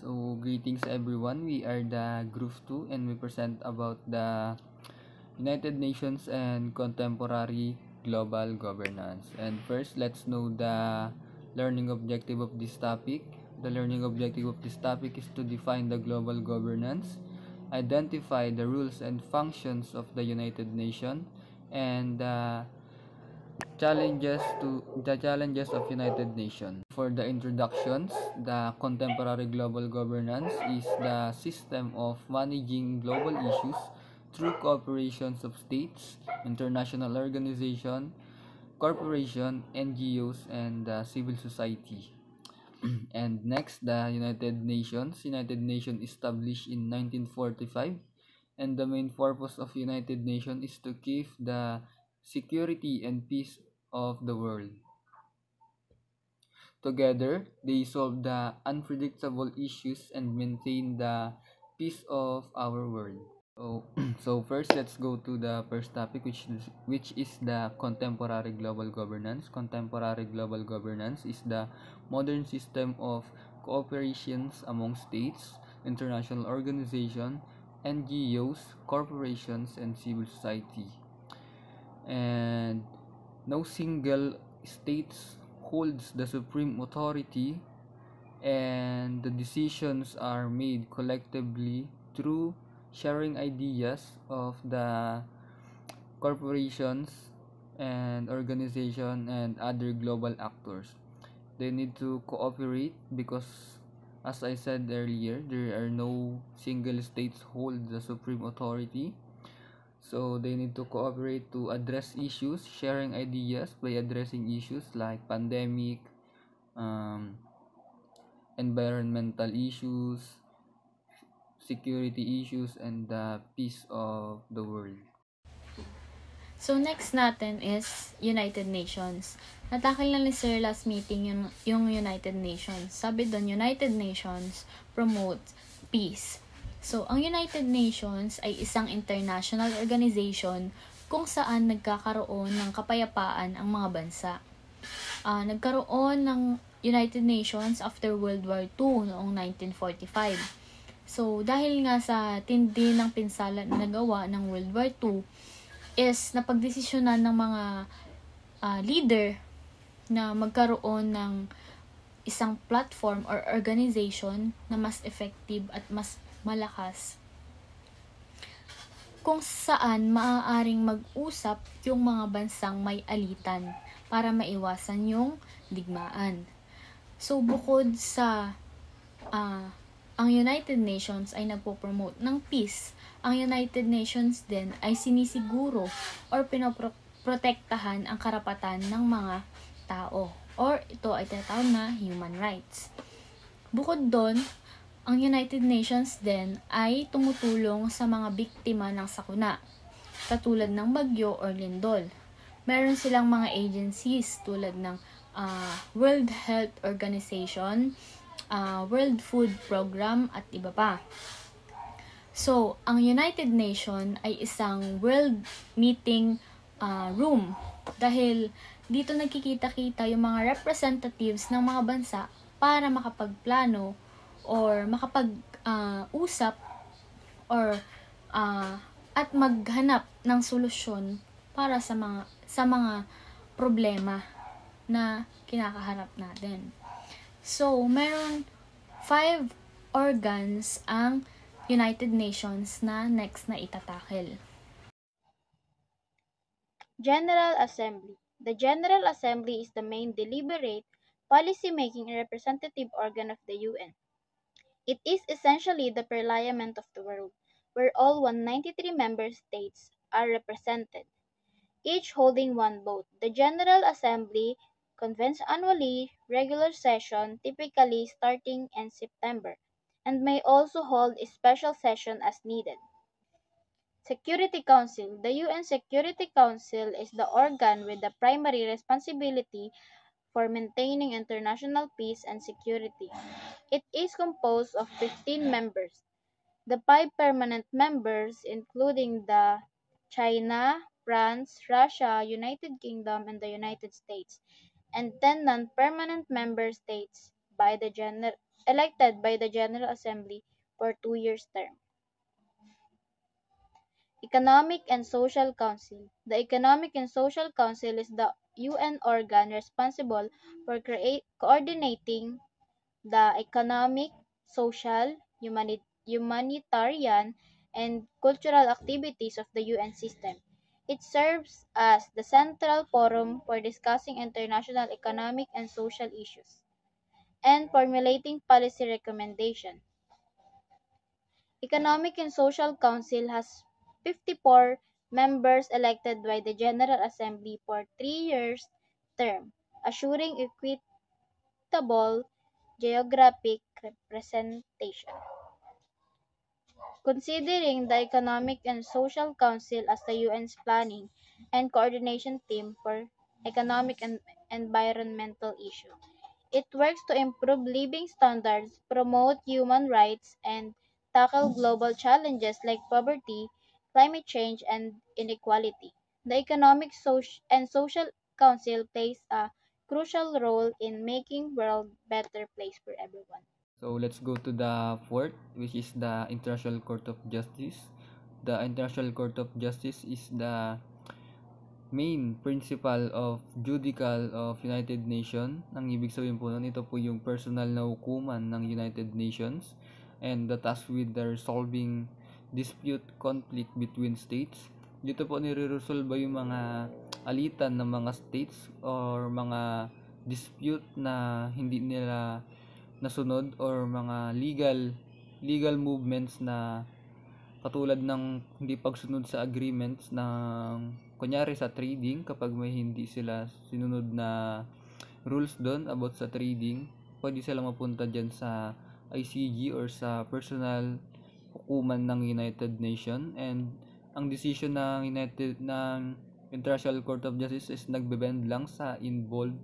So greetings everyone. We are the Group 2 and we present about the United Nations and contemporary global governance. And first, let's know the learning objective of this topic. The learning objective of this topic is to define the global governance, identify the rules and functions of the United Nations, and the challenges of United Nations. For the introductions, the contemporary global governance is the system of managing global issues through cooperations of states, international organization, corporation, NGOs, and civil society. And next, the United Nations. United Nations established in 1945, and the main purpose of United Nations is to keep the security and peace of the world. Together, they solve the unpredictable issues and maintain the peace of our world. So, so first, let's go to the first topic, which is the contemporary global governance. Contemporary global governance is the modern system of cooperations among states, international organizations, NGOs, corporations, and civil society. And no single state holds the supreme authority, and the decisions are made collectively through sharing ideas of the corporations and organization and other global actors. They need to cooperate because, as I said earlier, there are no single states hold the supreme authority. So they need to cooperate to address issues, sharing ideas by addressing issues like pandemic, environmental issues, security issues, and the peace of the world. So, next natin is United Nations. Natakil na ni Sir last meeting yung United Nations. Sabi doon, United Nations promotes peace. So, ang United Nations ay isang international organization kung saan nagkakaroon ng kapayapaan ang mga bansa. Nagkaroon ng United Nations after World War II noong 1945. So, dahil nga sa tindi ng pinsala na nagawa ng World War II, is napagdesisyonan ng mga leader na magkaroon ng isang platform or organization na mas effective at mas malakas kung saan maaaring mag-usap yung mga bansang may alitan para maiwasan yung digmaan. So, bukod sa ang United Nations ay nagpo-promote ng peace, ang United Nations din ay sinisiguro or pinoprotektahan ang karapatan ng mga tao, or ito ay tinatawag na human rights. Bukod doon, ang United Nations din ay tumutulong sa mga biktima ng sakuna, katulad ng bagyo or lindol. Meron silang mga agencies tulad ng World Health Organization, World Food Program, at iba pa. So, ang United Nations ay isang world meeting room dahil dito nagkikita-kita yung mga representatives ng mga bansa para makapagplano or makapag-usap or at maghanap ng solusyon para sa mga problema na kinakaharap natin. So, meron 5 organs ang United Nations na next na itatakil. General Assembly. The General Assembly is the main deliberate, policy-making and representative organ of the UN. It is essentially the parliament of the world, where all 193 member states are represented, each holding one vote. The General Assembly convenes annually, regular session, typically starting in September, and may also hold a special session as needed. Security Council. The UN Security Council is the organ with the primary responsibility for maintaining international peace and security. It is composed of 15 members. The 5 permanent members, including the China, France, Russia, United Kingdom, and the United States, and 10 non-permanent member states by the elected by the General Assembly for 2 years term. Economic and Social Council. The Economic and Social Council is the UN organ responsible for coordinating the economic, social, humanitarian, and cultural activities of the UN system. It serves as the central forum for discussing international economic and social issues and formulating policy recommendations. Economic and Social Council has 54 members elected by the General Assembly for 3 years term, assuring equitable geographic representation. Considering the Economic and Social Council as the UN's planning and coordination team for economic and environmental issues. It works to improve living standards, promote human rights, and tackle global challenges like poverty, climate change, and inequality. The Economic and Social Council plays a crucial role in making world better place for everyone. So let's go to the fourth, which is the International Court of Justice. The International Court of Justice is the main principle of judicial of United Nations. Ang ibig sabihin po nun, ito po yung personal na hukuman ng United Nations and the task with the resolving dispute conflict between states. Dito po nire-resolve yung mga alitan ng mga states or mga dispute na hindi nila nasunod or mga legal movements na katulad ng hindi pagsunod sa agreements ng kunyari sa trading. Kapag may hindi sila sinunod na rules doon about sa trading, pwede sila mapunta dyan sa ICJ or sa personal hukuman ng United Nations. And ang decision ng International Court of Justice is nagbe-bend lang sa involved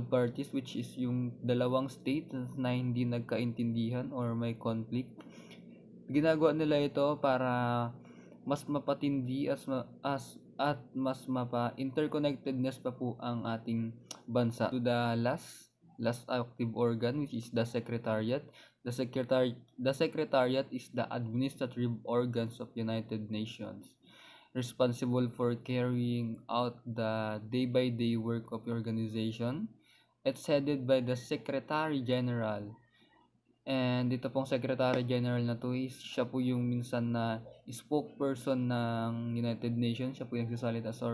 parties, which is yung dalawang state na hindi nagkaintindihan or may conflict. Ginagawa nila ito para mas mapatindi at mas mapa-interconnectedness pa po ang ating bansa. To the last active organ, which is the Secretariat. The Secretariat is the administrative organs of United Nations, responsible for carrying out the day-by-day work of the organization. It's headed by the Secretary General. And dito pong Secretary General na to is siya po yung minsan na spokesperson ng United Nations. Siya po yung nagsasalita sa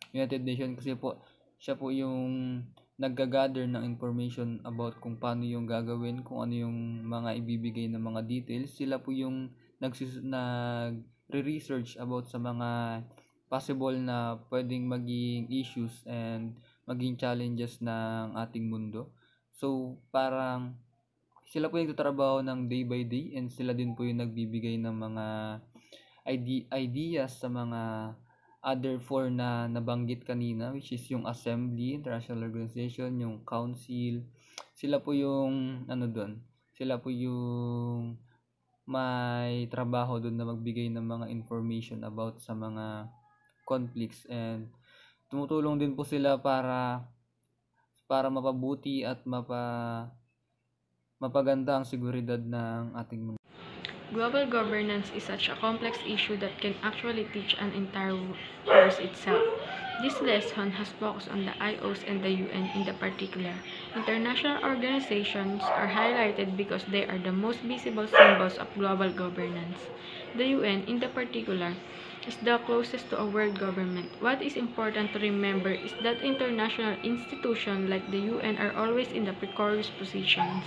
United Nations kasi po siya po yung nagga-gather ng information about kung paano yung gagawin, kung ano yung mga ibibigay ng mga details. Sila po yung nagre-research about sa mga possible na pwedeng maging issues and maging challenges ng ating mundo. So, parang sila po yung tatrabaho ng day by day and sila din po yung nagbibigay ng mga ideas sa mga other four na nabanggit kanina, which is yung Assembly, International Organization, yung Council. Sila po yung sila po yung may trabaho doon na magbigay ng mga information about sa mga conflicts, and tumutulong din po sila para mapabuti at mapaganda ang seguridad ng ating mundo. Global governance is such a complex issue that can actually teach an entire course itself. This lesson has focused on the IOs and the UN in the particular. International organizations are highlighted because they are the most visible symbols of global governance. The UN, in the particular, is the closest to a world government. What is important to remember is that international institutions like the UN are always in the precarious positions.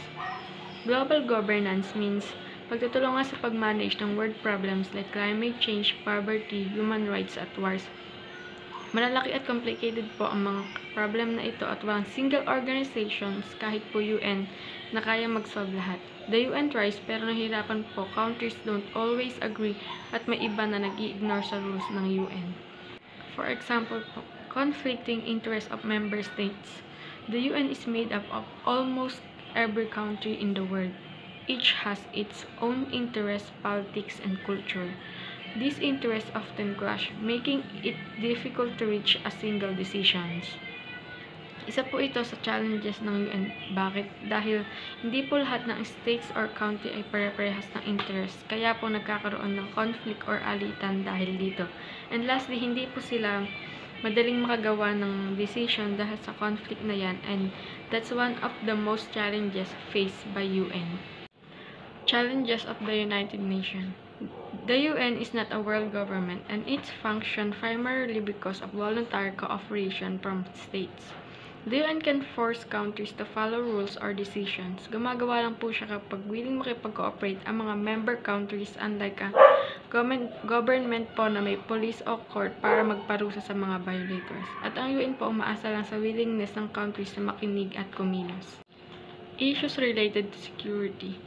Global governance means pagtutulungan sa pag-manage ng world problems like climate change, poverty, human rights at wars. Malalaki at complicated po ang mga problem na ito at walang single organizations, kahit po UN, na kaya mag-solve lahat. The UN tries pero nahirapan po, countries don't always agree at may iba na nag-i-ignore sa rules ng UN. For example po, conflicting interests of member states. The UN is made up of almost every country in the world. Each has its own interests, politics, and culture. These interests often clash, making it difficult to reach a single decision. Isa po ito sa challenges ng UN. Bakit? Dahil hindi po lahat ng states or county ay pare-parehas ng interest, kaya po nagkakaroon ng conflict or alitan dahil dito. And lastly, hindi po sila madaling makagawa ng decision dahil sa conflict na yan, and that's one of the most challenges faced by UN. Challenges of the United Nations. The UN is not a world government, and it's functions primarily because of voluntary cooperation from states. The UN can force countries to follow rules or decisions. Gumagawa lang po siya kapag willing makipag-cooperate ang mga member countries, unlike a government po na may police o court para magparusa sa mga violators. At ang UN po umaasa lang sa willingness ng countries na makinig at kumilos. Issues related to security.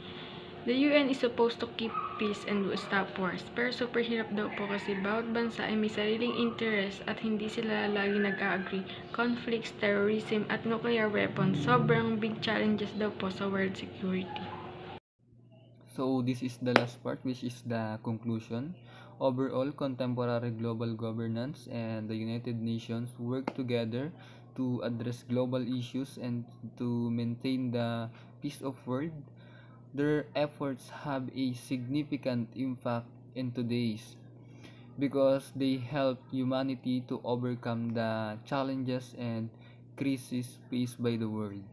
The UN is supposed to keep peace and stop wars. Pero super hirap daw po kasi bawat bansa ay may sariling interest at hindi sila lagi nag-agree. Conflicts, terrorism, at nuclear weapons, sobrang big challenges daw po sa world security. So this is the last part, which is the conclusion. Overall, contemporary global governance and the United Nations work together to address global issues and to maintain the peace of world. Their efforts have a significant impact in today's because they help humanity to overcome the challenges and crises faced by the world.